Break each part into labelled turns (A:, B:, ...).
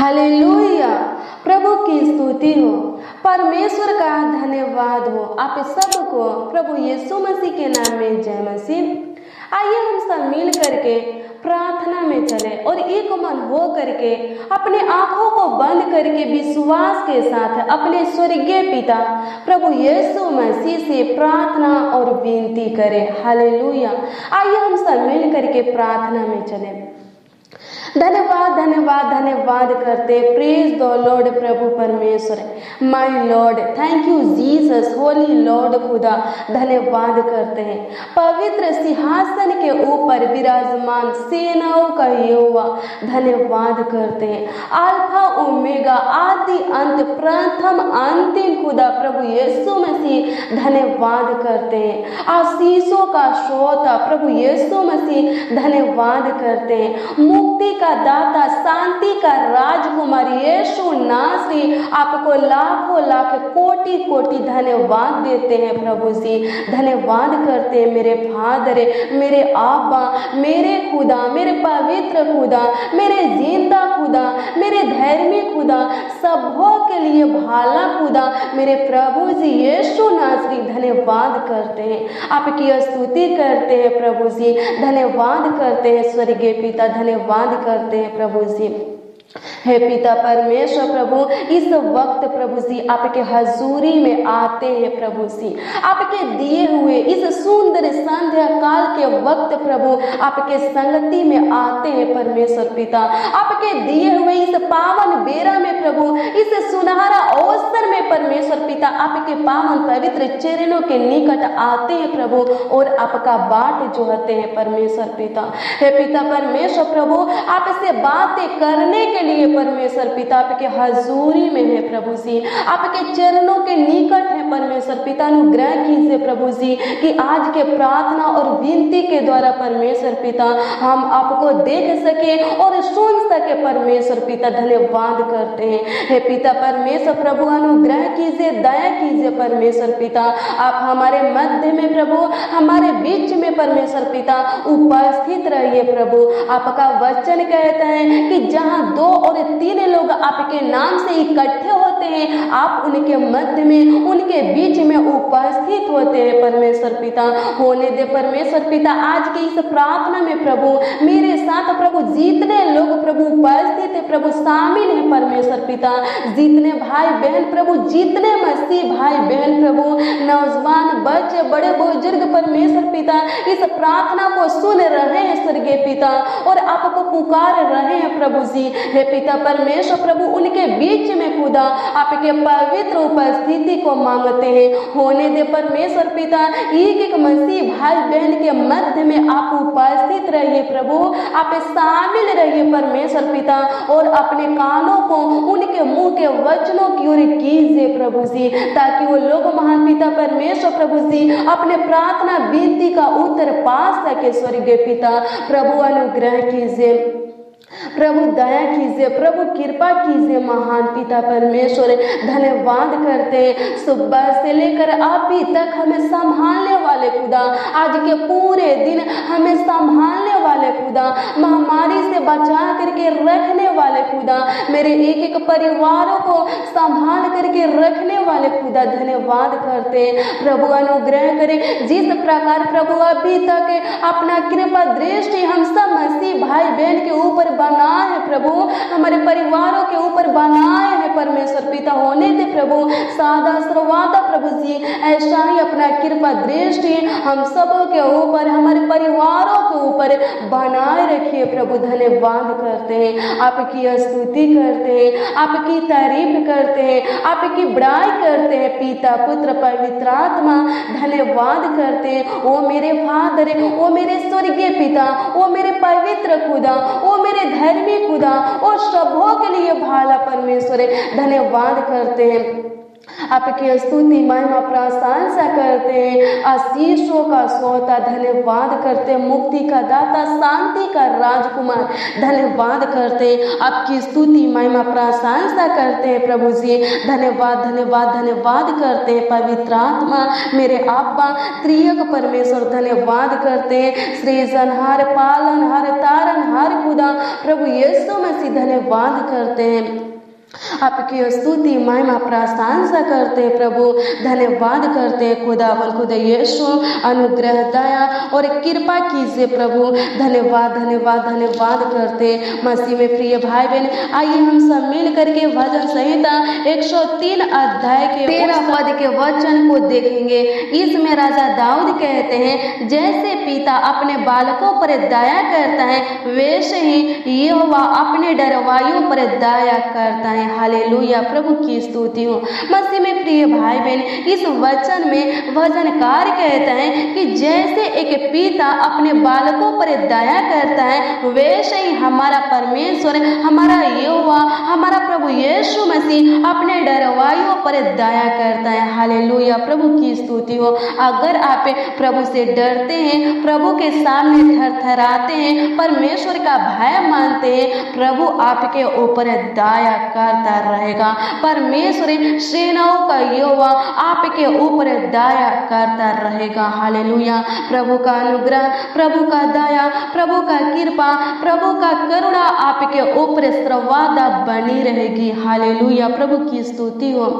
A: Hallelujah. प्रभु की स्तुति हो, परमेश्वर का धन्यवाद हो। आप सबको प्रभु यीशु मसीह के नाम में जय मसीह। आइए हम सब मिल करके प्रार्थना में चले और एक मन हो करके अपने आंखों को बंद करके विश्वास के साथ अपने स्वर्गीय पिता प्रभु यीशु मसीह से प्रार्थना और विनती करें। हालेलुया। आइए हम सब मिल करके प्रार्थना में चले। धन्यवाद धन्यवाद धन्यवाद करते, प्रेज द लॉर्ड प्रभु परमेश्वर, my Lord, thank you Jesus, Holi Lord खुदा, धन्यवाद करते हैं। पवित्र सिंहासन के ऊपर विराजमान सेनाओं का यहोवा, धन्यवाद करते हैं। अल्फा ओमेगा, आदि अंत, प्रथम अंतिम खुदा प्रभु यीशु मसीह, धन्यवाद करते हैं। आशीषों का श्रोता प्रभु यीशु मसीह, धन्यवाद करते हैं। मुक्ति का दाता, शांति का राजकुमार यीशु नासरी, आपको लाखों लाख कोटि कोटि धन्यवाद देते हैं प्रभु जी, धन्यवाद करते हैं मेरे फादर, मेरे आबा, मेरे खुदा, मेरे पवित्र खुदा, मेरे जिंदा खुदा, मेरे धर्मी खुदा, सबों के लिए भाला खुदा, मेरे प्रभु जी यीशु नासरी, धन्यवाद करते हैं। आपकी स्तुति करते हैं प्रभु जी, धन्यवाद करते हैं स्वर्गीय पिता, धन्यवाद करते हैं प्रभु जी। हे पिता परमेश्वर प्रभु, इस वक्त प्रभु जी आपके हजूरी में आते हैं प्रभु जी, आपके दिए हुए इस सुंदर संध्या काल के वक्त प्रभु आपके संगति में आते हैं परमेश्वर पिता, आपके दिए हुए इस पावन बेरा में प्रभु, इस सुनहरा अवसर में परमेश्वर पिता आपके पावन पवित्र चरणों के निकट आते हैं प्रभु और आपका बाट जोहते हैं परमेश्वर पिता। हे पिता परमेश्वर प्रभु, आपसे बातें करने के लिए परमेश्वर पिता आपके हजूरी में है प्रभु जी, आपके चरणों के निकट है परमेश्वर पिता। अनुग्रह कीजिए प्रभु जी कि आज के प्रार्थना और विनती के द्वारा परमेश्वर पिता हम आपको देख सके और सुन सके परमेश्वर पिता, धन्यवाद करते हैं। हे पिता परमेश्वर प्रभु, अनुग्रह कीजिए, दया कीजिए परमेश्वर पिता, आप हमारे मध्य में प्रभु, हमारे बीच में परमेश्वर पिता उपस्थित रहिए प्रभु। आपका वचन कहता है कि जहाँ 2 और 3 लोग आपके नाम से इकट्ठे होते हैं, आप उनके मध्य में, उनके बीच में उपस्थित होते हैं परमेश्वर पिता। होने दे परमेश्वर पिता आज के इस प्रार्थना में प्रभु मेरे साथ प्रभु जितने लोग प्रभु उपस्थित है प्रभु, शामिल है परमेश्वर पिता, जितने भाई बहन प्रभु, जितने मसीह भाई बहन प्रभु, नौजवान बच्चे बड़े बुजुर्ग परमेश्वर पिता इस प्रार्थना को सुन रहे हैं स्वर्गीय पिता और आपको पुकार रहे हैं प्रभु जी। हे पिता परमेश्वर प्रभु, उनके बीच में खुदा आपके पवित्र उपस्थिति को मांगते हैं। होने दे परमेश्वर पिता, एक एक मसीह भाई बहन के मध्य में आप उपस्थित रहिए प्रभु, आप शामिल रहिए परमेश्वर पिता और अपने कानों को उनके मुंह के वचनों की ओर कीजिए प्रभु जी, ताकि वो लोग महान पिता परमेश्वर प्रभु जी अपने प्रार्थना विनती का उत्तर पा सके स्वर्गीय पिता। प्रभु अनुग्रह कीजिए प्रभु, दया कीजिए प्रभु, कृपा कीजिए महान पिता परमेश्वर, धन्यवाद करते हैं। सुबह से लेकर अभी तक हमें संभालने वाले खुदा, आज के पूरे दिन हमें संभालने वाले खुदा, महामारी से बचा करके रखने वाले खुदा, मेरे एक एक परिवारों को संभाल करके रखने वाले खुदा, धन्यवाद करते हैं। प्रभु अनुग्रह करें, जिस प्रकार प्रभु अभी तक अपना कृपा दृष्टि हम सब मसीह भाई बहन के ऊपर बनाए है प्रभु, हमारे परिवारों के ऊपर बनाए है परमेश्वर पिता। होने दे प्रभु सादा सर्वादा प्रभु जी, ऐसा ही अपना कृपा दृष्टि हम सबों के ऊपर, हमारे परिवारों के ऊपर बनाए रखिए प्रभु, धन्यवाद करते हैं। आपकी स्तुति करते हैं, आपकी तारीफ करते हैं, आपकी बड़ाई करते हैं पिता पुत्र पवित्र आत्मा, धन्यवाद करते हैं। ओ मेरे फादर, ओ मेरे स्वर्गीय पिता, ओ मेरे पवित्र खुदा, ओ मेरे धर्मी खुदा और सबों के लिए भाला परमेश्वर, धन्यवाद करते हैं। आपकी स्तुति महिमा प्रशंसा करते हैं, आशीषों का सोता धन्यवाद करते हैं, मुक्ति का दाता शांति का राजकुमार धन्यवाद करते हैं, आपकी स्तुति महिमा प्रशंसा करते हैं प्रभु जी। धन्यवाद धन्यवाद धन्यवाद करते हैं पवित्र आत्मा मेरे आप्पा त्रियक परमेश्वर धन्यवाद करते हैं, सृजनहार पालनहार तारनहार खुदा प्रभु यीशु मसीह धन्यवाद करते हैं, आपकी स्तुति महिमा प्रशंसा करते हैं प्रभु, धन्यवाद करते हैं खुदावन खुदा यीशु, अनुग्रह दया और कृपा कीजिए प्रभु, धन्यवाद धन्यवाद धन्यवाद करते मसीह में प्रिय भाई बहन। आइए हम सब मिल करके भजन संहिता 103 अध्याय के 13 पद के वचन को देखेंगे। इसमें राजा दाऊद कहते हैं, जैसे पिता अपने बालकों पर दया करता है वैसे ही यहोवा अपने डरवाइयों पर दया करता है। हालेलुया, प्रभु की स्तुति हो। मसीह में प्रिय भाई बहन, इस वचन में भजनकार कहता है कि जैसे एक पिता अपने बालकों पर दया करता है वैसे ही हमारा परमेश्वर, हमारा यहोवा, हमारा प्रभु यीशु मसीह अपने डरवाइयों पर दया करता है। हालेलुया, प्रभु की स्तुति हो। अगर आप प्रभु से डरते हैं, प्रभु के सामने थरथराते हैं, परमेश्वर का भय मानते हैं, प्रभु आपके ऊपर दया करता रहेगा। परमेश्वर सेनाओं का यहोवा आपके ऊपर दया करता रहेगा। हालेलुया, प्रभु का अनुग्रह, प्रभु का दया, प्रभु का कृपा, प्रभु का करुणा आपके ऊपर सर्वदा बनी रहेगी। हालेलुया, प्रभु की स्तुति हो,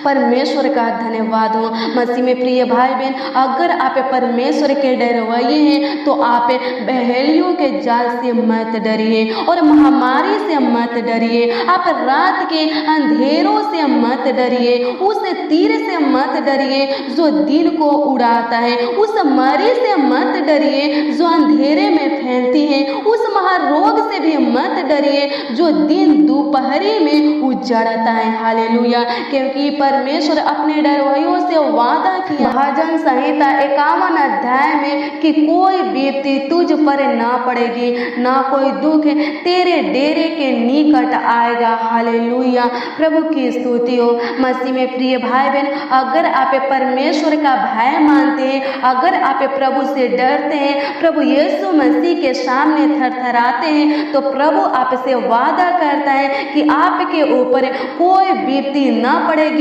A: परमेश्वर का धन्यवाद हो। मसीह में प्रिय भाई बहन, अगर आप परमेश्वर के डरवाइए हैं तो आप बहेलियों के जाल से मत डरिए और महामारी से मत डरिए, आप रात के अंधेरों से मत डरिए, उस तीर से मत डरिए जो दिन को उड़ाता है, उस मरी से मत डरिए जो अंधेरे में फैलती है, उस महारोग से भी मत डरिए जो दिन दोपहरी में उजड़ता है। हालेलुया, क्योंकि परमेश्वर अपने डरवाइयों से वादा किया भजन संहिता 51 अध्याय में कि कोई विपत्ति तुझ पर ना पड़ेगी, ना कोई दुख तेरे डेरे के निकट आएगा। हालेलुया, प्रभु की स्तुति हो। मसीह में प्रिय भाई बहन, अगर आप परमेश्वर का भय मानते हैं, अगर आप प्रभु से डरते हैं, प्रभु यीशु मसीह के सामने थरथराते हैं, तो प्रभु आपसे वादा करता है कि आपके ऊपर कोई विपत्ति ना पड़ेगी,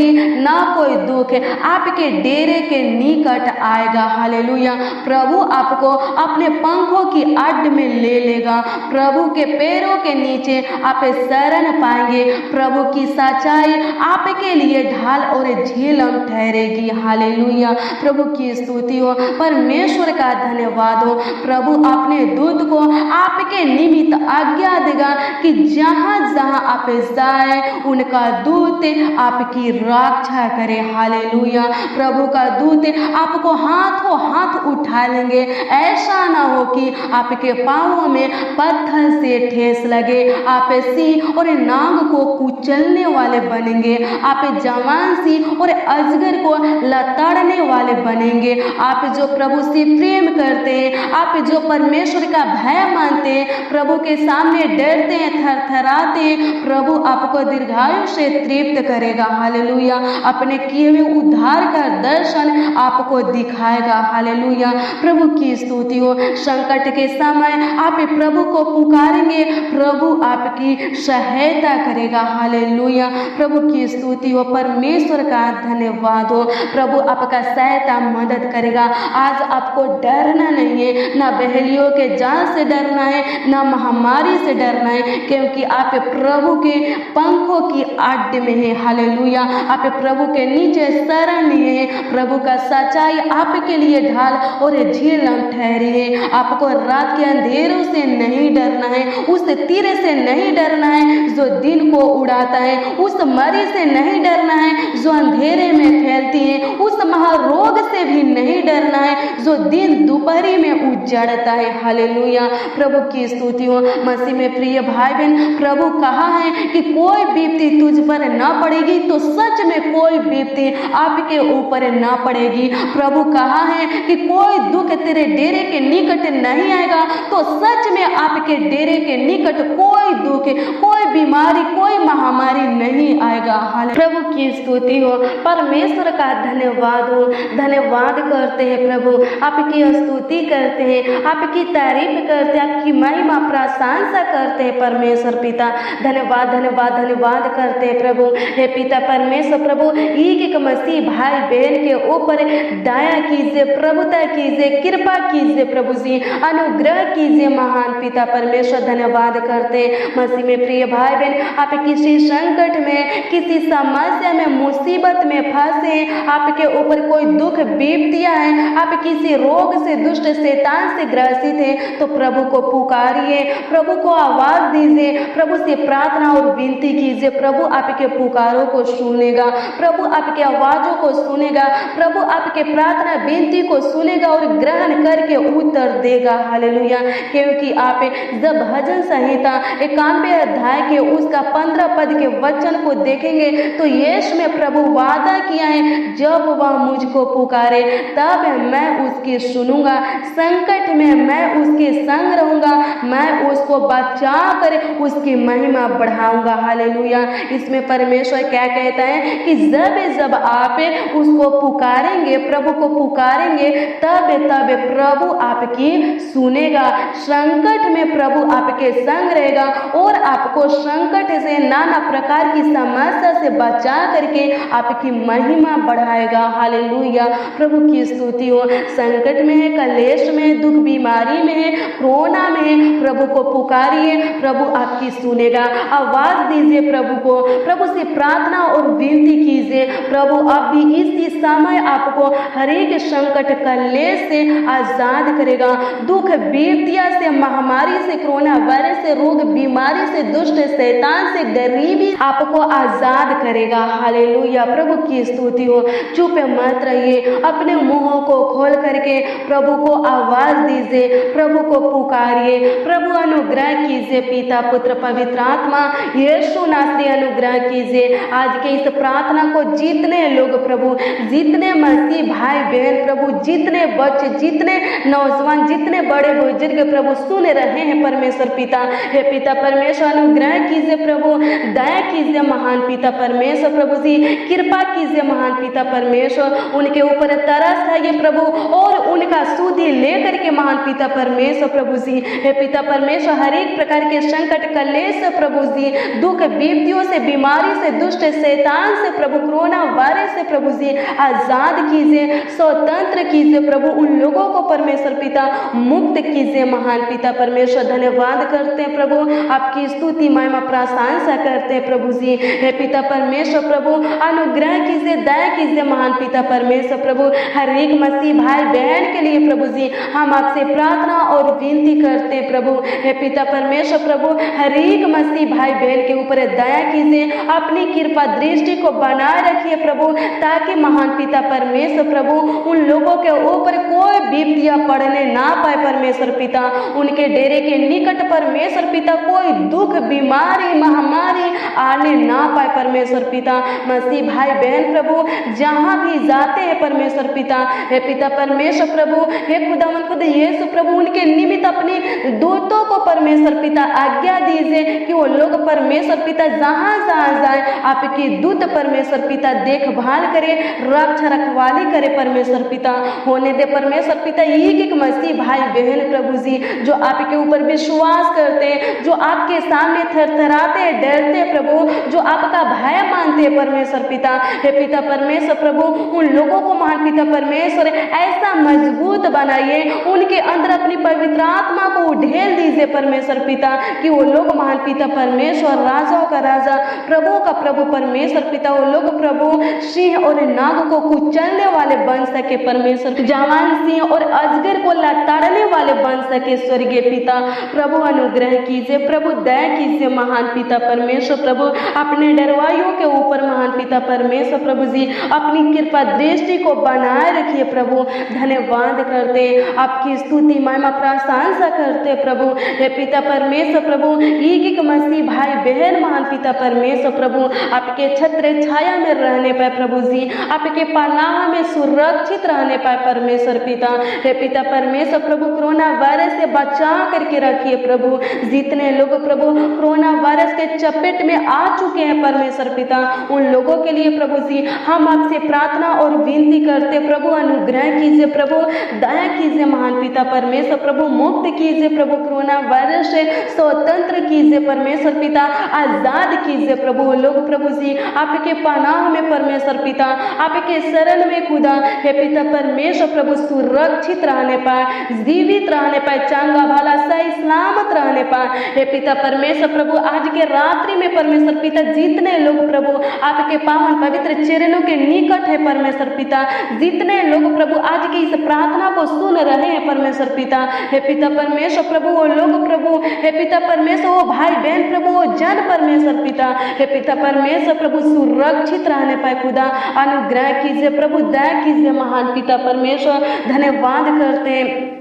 A: ना कोई दुख आपके डेरे के निकट आएगा। हालेलुया, प्रभु आपको अपने पंखों की अड्ड में ले लेगा, प्रभु के पैरों के नीचे आप शरण पाएंगे, प्रभु की सच्चाई आपके लिए ढाल और झीलम ठहरेगी। हालेलुया, प्रभु की स्तुति हो, परमेश्वर का धन्यवाद हो। प्रभु अपने दूत को आपके निमित्त आज्ञा देगा कि जहां जहां आप जाए उनका दूत आपकी रक्षा करे। हालेलुया, प्रभु का दूत आपको हाथों हाथ उठा लेंगे, ऐसा ना हो कि आपके पांवों में पत्थर से ठेस लगे, आप सिंह और नाग को कुचलने वाले बनेंगे, आप जवान सिंह और अजगर को लताड़ने वाले बनेंगे। आप जो प्रभु से प्रेम करते हैं, आप जो परमेश्वर का भय मानते हैं, प्रभु के सामने डरते हैं, थरथराते हैं, प्रभु आपको दीर्घायु से तृप्त करेगा। हालेलुया, अपने किए हुए उद्धार का दर्शन आपको दिखाएगा। हालेलुया, प्रभु की स्तुति हो। संकट के समय आप प्रभु को पुकारेंगे, प्रभु आपकी सहायता करेगा। हालेलुया, प्रभु की स्तुति हो, परमेश्वर का धन्यवाद हो। प्रभु आपका सहायता मदद करेगा। आज आपको डरना नहीं है, ना बहेलियों के जाल से डरना है, ना महामारी से डरना है, क्योंकि आप प्रभु के पंखों की अड्ड में है। हालेलुया, आप प्रभु के नीचे शरण लिए हैं, प्रभु का सच्चाई आपके लिए ढाल और झीलम ठहरी है। आपको रात के अंधेरों से नहीं डरना है, उस तीर से नहीं डरना है जो दिन को उड़ाता है, उस मरी से नहीं डरना है जो अंधेरे में फैलती है, उस महारोग से भी नहीं डरना है जो दिन दोपहरी में उजड़ता है। हालेलुया, प्रभु की स्तुति हो। मसीह में प्रिय भाई बहन, प्रभु कहा है कि कोई विपत्ति तुझ पर न पड़ेगी, तो सच में कोई विपत्ति आपके ऊपर ना पड़ेगी। प्रभु कहा है कि कोई दुख तेरे डेरे के निकट नहीं आएगा, तो सच में आपके डेरे के निकट कोई दुख, कोई बीमारी, कोई महामारी नहीं आएगा। प्रभु की स्तुति हो, परमेश्वर का धन्यवाद हो। धन्यवाद करते हैं प्रभु, आपकी स्तुति करते हैं, आपकी तारीफ करते हैं, आपकी महिमा प्रशंसा करते हैं परमेश्वर पिता। धन्यवाद धन्यवाद धन्यवाद करते हैं प्रभु। हे पिता परमेश्वर प्रभु, एक मसीह भाई बहन के ऊपर दया कीजिए, प्रभुता कीजिए, कृपा कीजिए प्रभु जी, अनुग्रह कीजिए महान पिता परमेश्वर। धन्यवाद करते मसीह में प्रिय भाई बहन, आप किसी संकट में, किसी समस्या में, मुसीबत में फंसे, आपके ऊपर कोई दुख विपत्तियां हैं, आप किसी रोग से, दुष्ट शैतान से ग्रसित हैं, तो प्रभु को पुकारिए, प्रभु को आवाज दीजिए, प्रभु से प्रार्थना और विनती कीजिए। प्रभु आपके पुकारों को सुनेगा, प्रभु आपके आवाजों को सुनेगा, प्रभु आपके प्रार्थना विनती को सुनेगा और ग्रहण करके उत्तर देगा। हालेलुया। क्योंकि आप जब भजन संहिता 91 अध्याय के उसका 15 पद के वचन को देखेंगे तो यीशु में प्रभु वादा किया है, जब वह मुझको पुकारे तब मैं उसकी सुनूंगा, संकट में मैं उसके संग रहूंगा, मैं उसको बचा कर उसकी महिमा बढ़ाऊंगा। हालेलुया। इसमें परमेश्वर क्या कहता है कि जब जब आप उसको पुकारेंगे, प्रभु को पुकारेंगे, तब तब प्रभु आपकी सुनेगा। संकट में प्रभु आपके संग रहेगा और आपको संकट से, नाना प्रकार की समस्या से बचा करके आपकी महिमा बढ़ाएगा। हालेलुया। प्रभु की स्तुति हो। संकट में है, कलेश में है, दुख बीमारी में है, कोरोना में है, प्रभु को पुकारिए, प्रभु आपकी सुनेगा। आवाज दीजिए प्रभु को, प्रभु से प्रार्थना और विनती कीजिए। प्रभु अब भी इसी समय आपको हर एक संकट कलेश से आजाद करेगा। दुख विपत्तियां से, महामारी से, कोरोना वायरस से, रोग बीमारी से, दुष्ट शैतान से, गरीबी आपको आजाद करेगा। हालेलुया। प्रभु की स्तुति हो। चुप मत रहिए, अपने मुंहों को खोल करके प्रभु को आवाज दीजिए, प्रभु को पुकारिए, प्रभु अनुग्रह कीजिए। पिता पुत्र पवित्र आत्मा यीशु नासरी अनुग्रह कीजिए। आज के इस प्रार्थना को जितने लोग प्रभु, जितने मसीह भाई बहन प्रभु, जितने बच्चे, जितने नौजवान, जितने बड़े बुजुर्ग प्रभु सुन रहे हैं परमेश्वर पिता, हे पिता परमेश्वर अनुग्रह कीजिए प्रभु, दया कीजिए महान पिता परमेश्वर प्रभु जी, कृपा कीजिए महान पिता परमेश्वर, उनके ऊपर तरस है ये प्रभु और उनका सुधि लेकर के महान पिता परमेश्वर प्रभु जी, हे पिता परमेश्वर हर एक प्रकार के संकट कलेश प्रभु जी, दुख विपत्तियों से, बीमारी से, दुष्ट शैतान से प्रभु, कोरोना वायरस से प्रभु जी आजाद कीजिए, स्वतंत्र कीजिए प्रभु, उन लोगों को परमेश्वर पिता मुक्त कीजिए महान पिता परमेश्वर। धन्यवाद करते हैं प्रभु, आपकी स्तुति महिमा प्रशंसा करते हैं प्रभु जी, हे पिता परमेश्वर प्रभु अनुग्रह कीजिए, दया कीजिए महान पिता परमेश्वर प्रभु। हर एक मसीह भाई बहन के लिए प्रभु जी हम आपसे प्रार्थना और विनती करते हैं प्रभु, हे पिता परमेश्वर प्रभु हर एक मसीह भाई बहन के ऊपर दया कीजिए, अपनी कृपा दृष्टि को बनाए रखिए प्रभु, ताकि महान पिता परमेश्वर प्रभु उन लोगों के ऊपर कोई विपत्तियां पड़ने ना पाए परमेश्वर पिता, उनके डेरे के निकट परमेश्वर पिता कोई दुख, बीमारी, महामारी आने ना पाए परमेश्वर पिता। मसीह भाई बहन प्रभु जहां भी जाते हैं परमेश्वर पिता, हे पिता परमेश्वर प्रभु, हे खुदावंद खुद यीशु प्रभु उनके निमित्त अपनी दूतों को परमेश्वर पिता आज्ञा दीजिए कि वो लोग परमेश्वर पिता जहां जहां जाए आपके दूत परमेश्वर पिता देखभाल करे, रक्षा रखवाली करे परमेश्वर पिता। होने दे परमेश्वर पिता एक एक मसीह भाई बहन प्रभु जी जो आपके ऊपर विश्वास करते हैं, जो आपके सामने थरथराते हैं, डरते हैं प्रभु, जो आपका भय मानते हैं परमेश्वर पिता, हे पिता परमेश्वर प्रभु उन लोगों को महान पिता परमेश्वर ऐसा मजबूत बनाइए, उनके अंदर अपनी पवित्र आत्मा को उढेल दीजिए परमेश्वर पिता, कि वो लोग महान पिता परमेश्वर राजाओं का राजा, प्रभु का प्रभु परमेश्वर पिता, वो लोग प्रभु सिंह और नाग को कुचलने वाले बन सके परमेश्वर, जवान सिंह और अजगर को लताड़ने वाले बन सके स्वर्गीय पिता। प्रभु अनुग्रह कीजिए, प्रभु दया कीजिए महान पिता परमेश्वर प्रभु, अपने डरवाइयों के ऊपर महान पिता परमेश्वर प्रभु जी अपनी कृपा दृष्टि को बनाए रखिए प्रभु। धन्यवाद करते आपकी स्तुति महिमा प्रशंसा करते प्रभु, हे पिता परमेश्वर प्रभु एक एक मसीह भाई बहन महान पिता परमेश्वर परमेश्वर प्रभु आपके छत्र छाया में रहने पाए प्रभु जी, आपके पनाह में सुरक्षित रहने पाए परमेश्वर पिता। हे पिता परमेश्वर प्रभु कोरोना वायरस से बचा करके रखिए प्रभु। जितने लोग प्रभु कोरोना वायरस के चपेट में आ चुके हैं परमेश्वर पिता, उन लोगों के लिए प्रभु जी हम आपसे प्रार्थना और विनती करते प्रभु, अनुग्रह कीजिए प्रभु, दया कीजिए महान पिता परमेश्वर प्रभु, मुक्त कीजिए प्रभु, कोरोना वायरस से स्वतंत्र कीजिए परमेश्वर पिता, आजाद कीजिए प्रभु। लोग प्रभु जी आपके पनाह में परमेश्वर पिता, आपके शरण में खुदा हे पिता परमेश्वर प्रभु सुरक्षित रहने पाए, जीवित रहने पाए, चंगा भला सही सलामत रहने पाए। हे पिता परमेश्वर प्रभु आज के रात्रि में परमेश्वर पिता जितने लोग प्रभु आपके पावन पवित्र चरणों के निकट है परमेश्वर पिता, जितने लोग प्रभु आज की इस प्रार्थना को सुन रहे हैं परमेश्वर पिता, हे पिता परमेश्वर प्रभु वो लोग प्रभु हे पिता परमेश्वर वो भाई बहन प्रभु वो जन परमेश्वर पिता, हे पिता परमेश्वर प्रभु सुरक्षित रहने पाए खुदा, अनुग्रह कीजिए प्रभु, दया कीजिए महान पिता परमेश्वर। धन्यवाद करते हैं,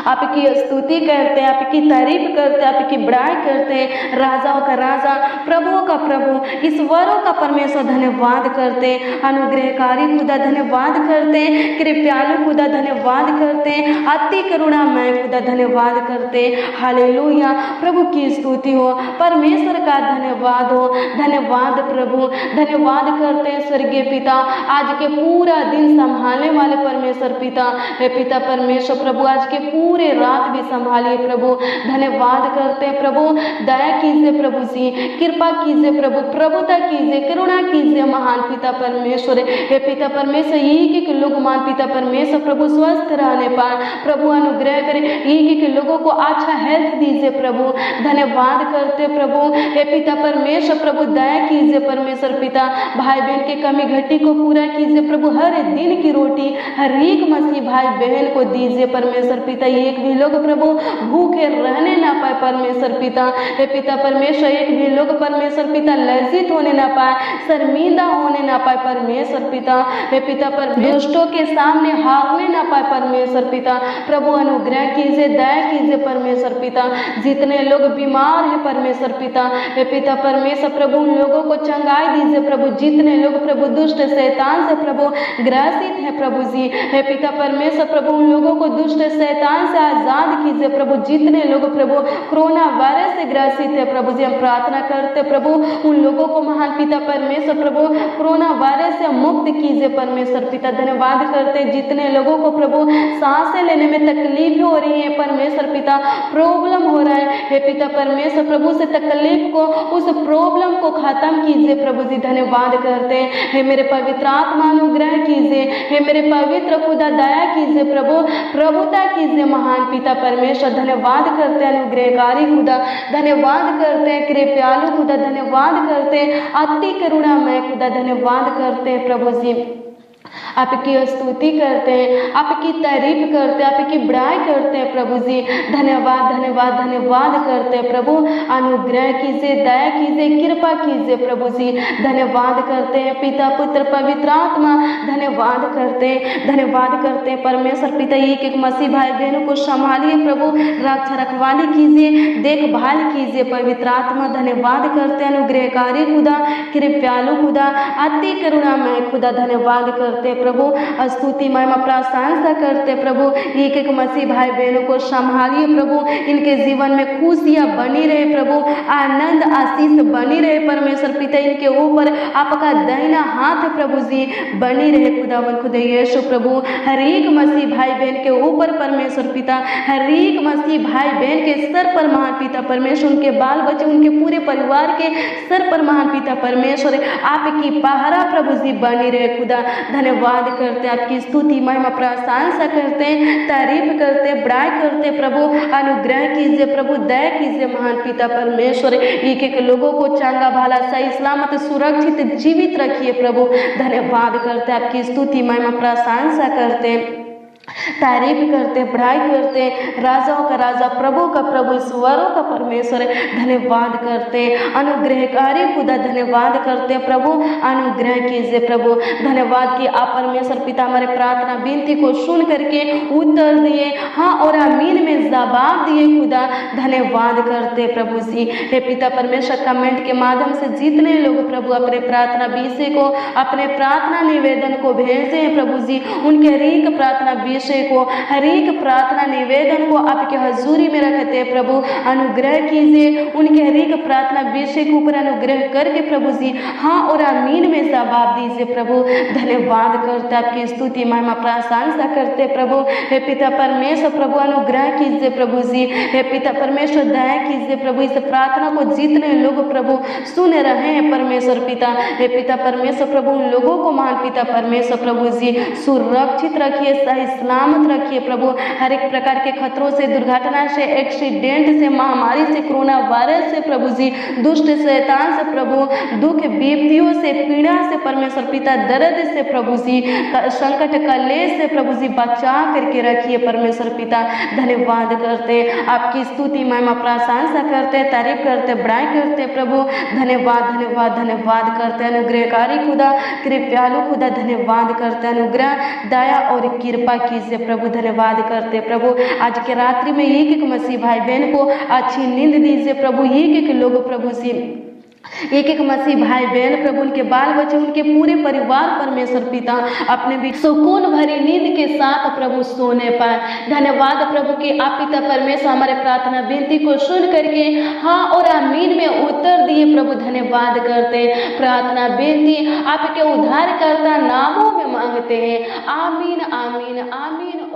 A: आपकी स्तुति करते हैं, आपकी तारीफ करते हैं, आपकी बड़ाई करते हैं, राजाओं का राजा प्रभुओं का प्रभु ईश्वरों का परमेश्वर धन्यवाद करते हैं, अनुग्रहकारी खुदा धन्यवाद करते हैं, कृपालु खुदा धन्यवाद करते हैं, अति करुणामय खुदा धन्यवाद करते हैं। हालेलुया, प्रभु की स्तुति हो, परमेश्वर का धन्यवाद हो, धन्यवाद प्रभु, धन्यवाद करते हैं स्वर्गीय पिता आज के पूरा दिन संभालने वाले परमेश्वर पिता, हे पिता परमेश्वर प्रभु आज के पूरे रात भी संभालिए प्रभु, धन्यवाद करते हैं प्रभु, दया कीजिए प्रभु जी, कृपा कीजिए प्रभु, प्रभुता कीजिए, करुणा कीजिए महान पिता परमेश्वर। हे पिता परमेश्वर एक लोग महान पिता परमेश्वर प्रभु स्वस्थ रहने पाए प्रभु, अनुग्रह करें, एक लोगों को अच्छा हेल्थ दीजिए प्रभु, धन्यवाद करते प्रभु। हे पिता परमेश्वर प्रभु दया कीजिए परमेश्वर पिता, भाई बहन के कमी घटी को पूरा कीजिए प्रभु, हर दिन की रोटी हर एक मसीह भाई बहन को दीजिए परमेश्वर पिता, एक भी लोग प्रभु भूखे रहने ना पाए परमेश्वर पिता, हे पिता परमेश्वर एक भी लोग परमेश्वर पिता लज्जित होने ना पाए, शर्मिंदा होने ना पाए परमेश्वर पिता, हे पिता परमेश्वर दुष्टों के सामने हारने ना पाए परमेश्वर पिता, प्रभु अनुग्रह कीजिए, दया कीजिए परमेश्वर पिता। जितने लोग बीमार हैं परमेश्वर पिता, हे पिता परमेश्वर प्रभु उन लोगों को चंगाई दीजिए प्रभु, जितने लोग प्रभु दुष्ट शैतान से प्रभु ग्रसित है प्रभु जी, हे पिता परमेश्वर प्रभु उन लोगों को दुष्ट शैतान से आजाद कीजिए प्रभु, जितने लोग प्रभु कोरोना वायरस से ग्रसित है प्रभु जी, हम प्रार्थना करते प्रभु उन लोगों को महान पिता परमेश्वर प्रभु कोरोना वायरस से मुक्त कीजिए परमेश्वर पिता। धन्यवाद करते जितने लोगों को प्रभु सांसें लेने में तकलीफ हो रही है परमेश्वर पिता, प्रॉब्लम हो रहा है, हे पिता परमेश्वर प्रभु से तकलीफ को उस प्रॉब्लम को खत्म कीजिए प्रभु जी, धन्यवाद करते हैं। हे मेरे पवित्र आत्मा अनुग्रह कीजिए, हे मेरे पवित्र खुदा दया कीजिए प्रभु, प्रभुता कीजिए महान पिता परमेश्वर। धन्यवाद करते हैं अनुग्रहकारी खुदा, धन्यवाद करते हैं कृपालु खुदा, धन्यवाद करते हैं अति करुणामय खुदा, धन्यवाद करते हैं प्रभु जी, आपकी स्तुति करते हैं, आपकी तारीफ करते हैं, आपकी बड़ाई करते हैं प्रभु जी, धन्यवाद धन्यवाद धन्यवाद करते हैं प्रभु, अनुग्रह कीजिए, दया कीजिए, कृपा कीजिए प्रभु जी, धन्यवाद करते हैं पिता पुत्र पवित्र आत्मा, धन्यवाद करते हैं, धन्यवाद करते हैं परमेश्वर पिता, एक एक मसीह भाई बहनों को संभालिए प्रभु, रक्षा रखवाली कीजिए, देखभाल कीजिए पवित्र आत्मा, धन्यवाद करते हैं अनुग्रहकारी खुदा, कृपालु खुदा, अति करुणामय खुदा, धन्यवाद करते हैं प्रभु, स्तुति महिमा प्रशंसा करते प्रभु, एक एक मसीह भाई बहनों को संभालिए प्रभु, इनके जीवन में खुशियां बनी रहे प्रभु, आनंद आशीष बनी रहे परमेश्वर पिता, इनके ऊपर आपका दाहिना हाथ प्रभु जी बनी रहे खुदावन खुदा यीशु प्रभु, हर एक मसीह भाई बहन के ऊपर परमेश्वर पिता, हर एक मसीह भाई बहन के सर पर महान पिता परमेश्वर, उनके बाल बच्चे उनके पूरे परिवार के सर पर महान पिता परमेश्वर आपकी पहरा प्रभु जी बनी रहे खुदा, धन्यवाद करते हैं, आपकी स्तुति महिमा प्रशंसा करते हैं, तारीफ करते हैं, बड़ाई करते हैं प्रभु, अनुग्रह कीजिए प्रभु, दया कीजिए महान पिता परमेश्वर, एक एक लोगों को चंगा भला सही सलामत सुरक्षित जीवित रखिए प्रभु, धन्यवाद करते हैं, आपकी स्तुति महिमा प्रशंसा करते हैं, तारीफ करते, बढ़ाई करते, राजाओं का राजा, प्रभु का प्रभु, ईश्वरों का परमेश्वर धन्यवाद करते, अनुग्रहकारी खुदा धन्यवाद करते प्रभु, अनुग्रह कीजिए प्रभु। धन्यवाद कि आप परमेश्वर पिता हमारे प्रार्थना विनती को सुन करके उत्तर दिए, हाँ और आमीन में जवाब दिए खुदा, धन्यवाद करते प्रभु जी। हे पिता परमेश्वर, कमेंट के माध्यम से जितने लोग प्रभु अपने प्रार्थना विषय को, अपने प्रार्थना निवेदन को भेजे हैं प्रभु जी, उनके हर एक प्रार्थना विषय को, हर एक प्रार्थना निवेदन को आपके हजूरी में रखते हैं प्रभु, अनुग्रह कीजिए उनके हर एक प्रार्थना विषय के ऊपर अनुग्रह करके प्रभु जी, हाँ और आमीन में जवाब दीजिए प्रभु। धन्यवाद करते, आपकी स्तुति महिमा प्रशंसा करते प्रभु। हे पिता परमेश्वर प्रभु, अनुग्रह कीजिए प्रभु जी। हे पिता परमेश्वर, दया कीजिए प्रभु, इस प्रार्थना को जितने लोग प्रभु सुन रहे हैं परमेश्वर पिता, हे पिता परमेश्वर प्रभु, उन लोगों को महान पिता परमेश्वर प्रभु जी सुरक्षित रखिए, सही सलामत रखिए प्रभु, हर एक प्रकार के खतरों से, दुर्घटना से, एक्सीडेंट से, महामारी से, कोरोना वायरस से प्रभु जी, दुष्ट शैतान से प्रभु, दुख विपत्तियों से, पीड़ा से परमेश्वर पिता, दर्द से प्रभु जी, संकट कलेश से प्रभु जी बचा करके रखिए परमेश्वर पिता। धन्यवाद करते, आपकी स्तुति महिमा प्रशंसा करते, तारीफ करते, बड़ाई करते प्रभु। धन्यवाद धन्यवाद धन्यवाद करते, अनुग्रहकारी खुदा, कृपालु खुदा, धन्यवाद करते, अनुग्रह दया और कृपा कीजिए प्रभु। धन्यवाद करते प्रभु, आज के रात्रि में एक एक मसीह भाई बहन को अच्छी नींद दीजिए प्रभु, एक एक लोग प्रभु जी, एक एक मसीह भाई बहन प्रभु, उनके बाल बच्चे, उनके पूरे परिवार परमेश्वर पिता अपने भी सुकून भरी नींद के साथ प्रभु सोने पाए। धन्यवाद प्रभु कि आप पिता परमेश्वर हमारे प्रार्थना विनती को सुन करके हाँ और आमीन में उत्तर दिए प्रभु। धन्यवाद करते, प्रार्थना विनती आपके उद्धारकर्ता नामों में मांगते हैं, आमीन आमीन आमीन।